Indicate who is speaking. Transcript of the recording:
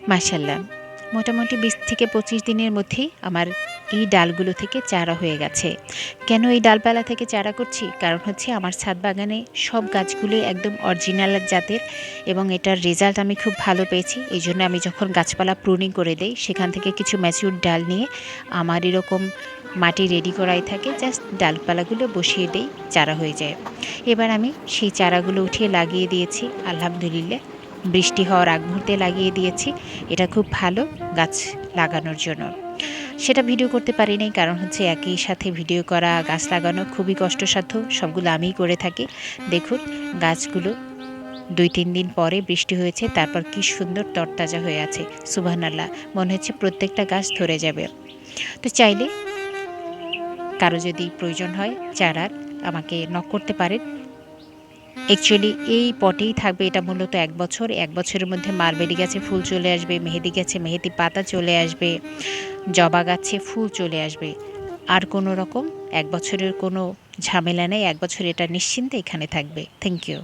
Speaker 1: মাশাআল্লাহ, মোটামুটি ২০ থেকে ২৫ দিনের মধ্যেই আমার এই ডালগুলো থেকে চারা হয়ে গেছে। কেন এই ডালপালা থেকে চারা করছি? কারণ হচ্ছে আমার ছাদ বাগানে সব গাছগুলোই একদম অরিজিনাল জাতের এবং এটার রেজাল্ট আমি খুব ভালো পেয়েছি। এইজন্য আমি যখন গাছপালা প্রুনিং করে দেই, সেখান থেকে কিছু ম্যাচিউরড ডাল নিয়ে আমার এরকম মাটি রেডি করাই থাকে, জাস্ট ডালপালাগুলো বসিয়ে দেই, চারা হয়ে যায়। এবার আমি সেই চারাগুলো উঠিয়ে লাগিয়ে দিয়েছি আলহামদুলিল্লাহ। বৃষ্টি হওয়ার আগ মুহূর্তে লাগিয়ে দিয়েছি। এটা খুব ভালো গাছ লাগানোর জন্য। সেটা ভিডিও করতে পারি নাই, কারণ হচ্ছে একই সাথে ভিডিও করা, গাছ লাগানো খুবই কষ্টসাধ্য। সবগুলো আমিই করে থাকি। দেখুন গাছগুলো ২-৩ দিন পরে বৃষ্টি হয়েছে, তারপর কি সুন্দর তরতাজা হয়ে আছে। সুবহানাল্লাহ, মনে হচ্ছে প্রত্যেকটা গাছ ধরে যাবে। তো চাইলে কারো যদি প্রয়োজন হয় চারার, আমাকে নক করতে পারেন। অ্যাকচুয়ালি এই পটেই থাকবে এটা মূলত ১ বছর। ১ বছরের মধ্যে মালবেরি গাছে ফুল চলে আসবে, মেহেদি গাছে মেহেদি পাতা চলে আসবে, জবা গাছে ফুল চলে আসবে। আর কোনো রকম ১ বছরের কোনো ঝামেলা নেই। ১ বছর এটা নিশ্চিন্তে এখানে থাকবে। Thank you.